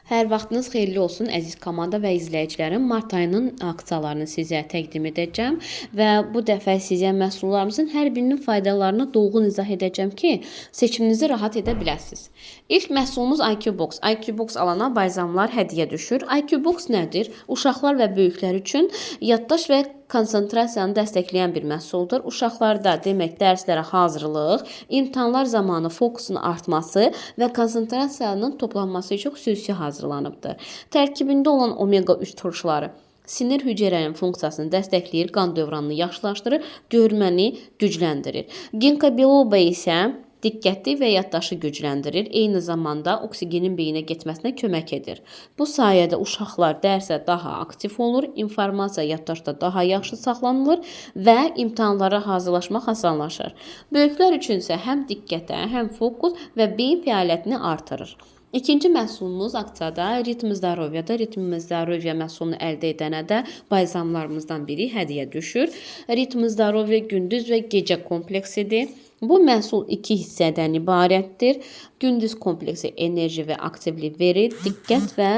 Hər vaxtınız xeyirli olsun əziz komanda və izləyicilərim. Mart ayının aksiyalarını sizə təqdim edəcəm və bu dəfə sizə məhsullarımızın hər birinin faydalarını dolğun izah edəcəm ki, seçiminizi rahat edə biləsiniz. İlk məhsulumuz IQ Box. IQ Box alana bayzamlar hədiyyə düşür. IQ Box nədir? Uşaqlar və böyüklər üçün yaddaş və konsentrasiyanı dəstəkləyən bir məhsuldur. Uşaqlarda demək dərslərə hazırlıq, imtahanlar zamanı fokusun artması və konsentrasiyanın toplanması üçün xüsusi hazırlanıbdır. Tərkibində olan omega 3 turşuları sinir hüceyrənin funksiyasını dəstəkləyir, qan dövranını yaxşılaşdırır, görməni gücləndirir. Ginkgo biloba isə diqqəti və yaddaşı gücləndirir, eyni zamanda oksigenin beyinə getməsinə kömək edir. Bu sayədə uşaqlar dərsə daha aktiv olur, informasiya yaddaşda daha yaxşı saxlanılır və imtahanlara hazırlaşmaq asanlaşır. Böyüklər üçün isə həm diqqətə, həm fokus və beyin fəaliyyətini artırır. İkinci məhsulumuz aksiyada Ritm Zdarovyadır. Ritm Zdarovya məhsulunu əldə edənə də bayzamlarımızdan biri hədiyyə düşür. Ritm Zdarovya gündüz və gecə kompleksidir. Bu məhsul iki hissədən ibarətdir. Gündüz kompleksi enerji və aktivlik verir, diqqət və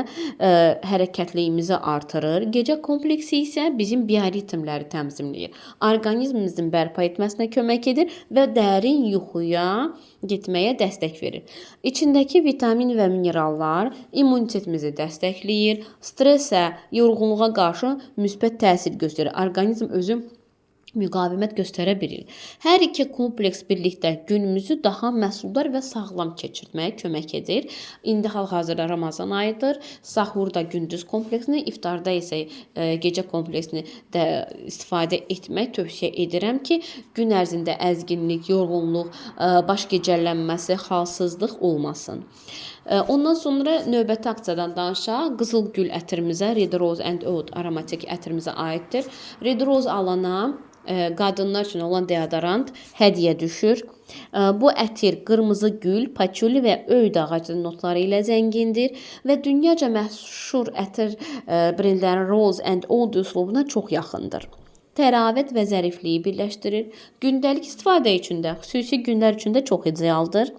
hərəkətliyimizi artırır. Gecə kompleksi isə bizim bioritmləri tənzimləyir. Orqanizmimizin bərpa etməsinə kömək edir və dərin yuxuya getməyə dəstək verir. İçindəki vitamin və minerallar immunitetimizi dəstəkləyir, stressə, yorğunluğa qarşı müsbət təsir göstərir. Orqanizm özü müqavimət göstərə bilir. Hər iki kompleks birlikdə günümüzü daha məhsuldar və sağlam keçirməyə kömək edir. İndi hal-hazırda Ramazan ayıdır. Sahurda gündüz kompleksini, iftarda isə gecə kompleksini də istifadə etmək tövsiyə edirəm ki, gün ərzində əzginlik, yorğunluq, baş gecəllənməsi, halsızlıq olmasın. Ondan sonra növbəti aksiyadan danışaq. Qızıl gül ətrimizə, Red Rose and Oud aromatik ətrimizə aiddir. Red Rose alana qadınlar üçün olan deodorant hədiyyə düşür. Bu ətir qırmızı gül, paçuli və öyüd ağacı notları ilə zəngindir və dünyaca məşhur ətir brendlərin Rose and Oud üslubuna çox yaxındır. Təravət və zərifliyi birləşdirir. Gündəlik istifadə üçün də, xüsusi günlər üçün də çox idealdır.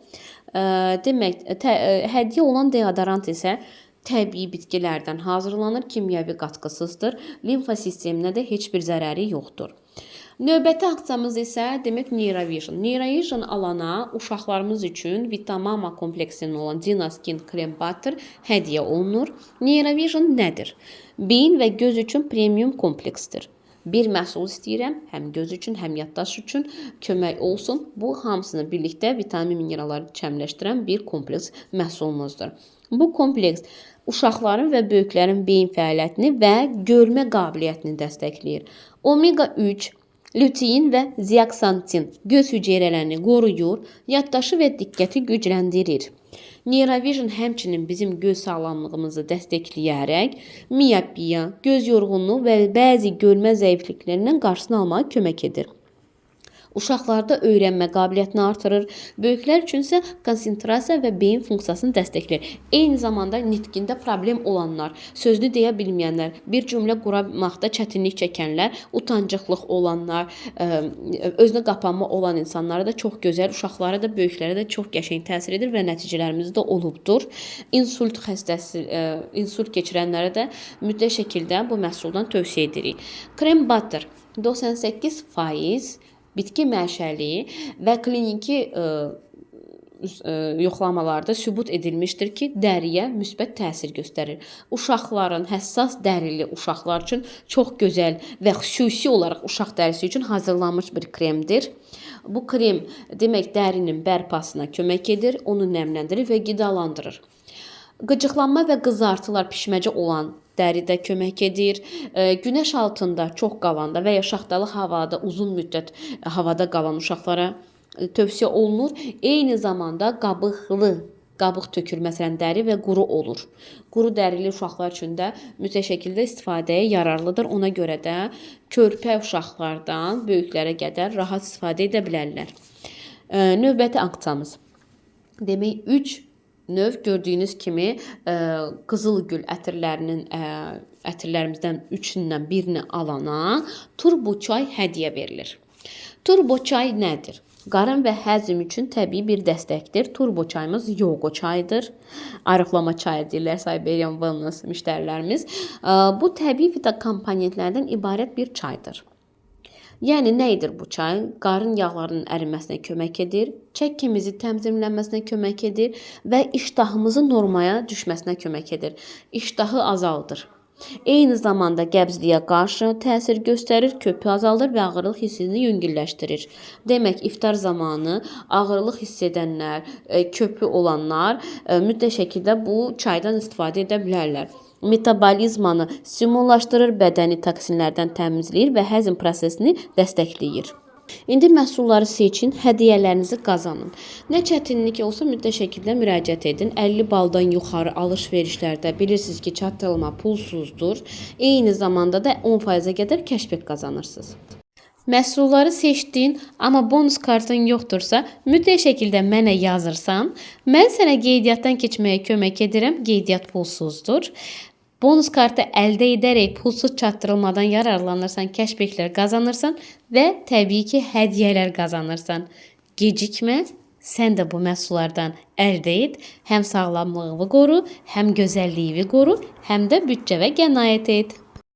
Demək, hədiyyə olan deodorant isə təbii bitkilərdən hazırlanır, kimyəvi qatqısızdır, limfa sisteminə də heç bir zərəri yoxdur. Növbəti aksiyamız isə demək Neurovision. Neurovision alana uşaqlarımız üçün Vitamama kompleksinin olan Dina Skin Cream Butter hədiyyə olunur. Neurovision nədir? Beyin və göz üçün premium kompleksdir. Bir məhsul istəyirəm, həm göz üçün, həm yaddaş üçün kömək olsun. Bu hamısını birlikdə vitamin mineralları çəmləşdirən bir kompleks məhsulumuzdur. Bu kompleks uşaqların və böyüklərin beyin fəaliyyətini və görmə qabiliyyətini dəstəkləyir. Omega 3, lutein və zeaksantin göz hüceyrələrini qoruyur, yaddaşı və diqqəti gücləndirir. Neurovision həmçinin bizim göz sağlamlığımızı dəstəkləyərək miyopiya, göz yorğunluğu və bəzi görmə zəifliklərindən qarşısını almağa kömək edir. Uşaqlarda öyrənmə qabiliyyətini artırır, böyüklər üçün isə konsentrasiya və beyin funksiyasını dəstəkləyir. Eyni zamanda nitqində problem olanlar, sözünü deyə bilməyənlər, bir cümlə qurmaqda çətinlik çəkənlər, utancıqlıq olanlar, özünə qapanma olan insanlara da çox gözəl, uşaqlara da, böyüklərə də çox qəşəng təsir edir və nəticələrimiz də olubdur. İnsult xəstəsi, insult keçirənlərə də mütləq şəkildə bu məhsuldan tövsiyə edirik. Krem Butter 98% bitki mənşəli və kliniki yoxlamalarda sübut edilmişdir ki, dəriyə müsbət təsir göstərir. Uşaqların, həssas dərili uşaqlar üçün çox gözəl və xüsusi olaraq uşaq dərisi üçün hazırlanmış bir kremdir. Bu krem demək dərinin bərpasına kömək edir, onu nəmləndirir və qidalandırır. Qıcıqlanma və qızartılar pişməcə olan dəridə kömək edir. Günəş altında çox qalanda və ya şaxtalı havada uzun müddət havada qalan uşaqlara tövsiyə olunur. Eyni zamanda qabıq tökür, məsələn, dəri və quru olur. Quru dərili uşaqlar üçün də mütləq şəkildə istifadəyə yararlıdır. Ona görə də körpə uşaqlardan böyüklərə qədər rahat istifadə edə bilərlər. Növbəti aksiyamız. Demək 3 növ gördüyünüz kimi qızıl gül ətirlərimizdən 3-dən birini alana turbo çay hədiyyə verilir. Turbo çay nədir? Qarın və həzm üçün təbii bir dəstəkdir. Turbo çayımız yoğu çaydır. Arıqlama çayı deyirlər Siberian Wellness müştərilərimiz. Bu təbii vida komponentlərdən ibarət bir çaydır. Yəni nə edir bu çay? Qarın yağlarının əriməsinə kömək edir, çəkkimizi tənzimlənməsinə kömək edir və iştahımızın normaya düşməsinə kömək edir. İştahı azaldır. Eyni zamanda qəbzliyə qarşı təsir göstərir, köpü azaldır və ağırlıq hissini yüngülləşdirir. Demək, iftar zamanı ağırlıq hiss edənlər, köpü olanlar mütləq şəkildə bu çaydan istifadə edə bilərlər. Metabolizmanı stimullaşdırır, bədəni toksinlərdən təmizləyir və həzm prosesini dəstəkləyir. İndi məhsulları seçin, hədiyyələrinizi qazanın. Nə çətinlik olsa mütləq şəkildə müraciət edin. 50 baldan yuxarı alış-verişlərdə bilirsiniz ki, çatdırılma pulsuzdur. Eyni zamanda da 10%-ə qədər kəşfiyyat qazanırsınız. Məhsulları seçdin, amma bonus kartın yoxdursa, mütləq şəkildə mənə yazırsan, mən sənə qeydiyyatdan keçməyə kömək edirəm. Qeydiyyat pulsuzdur. Bonus kartı əldə edərək pulsuz çatdırılmadan yararlanırsan, kəşfiyyatlar qazanırsan və təbii ki, hədiyyələr qazanırsan. Gecikmə, sən də bu məhsullardan əldə et. Həm sağlamlığını qoru, həm gözəlliyini qoru, həm də büdcəvə qənaət et.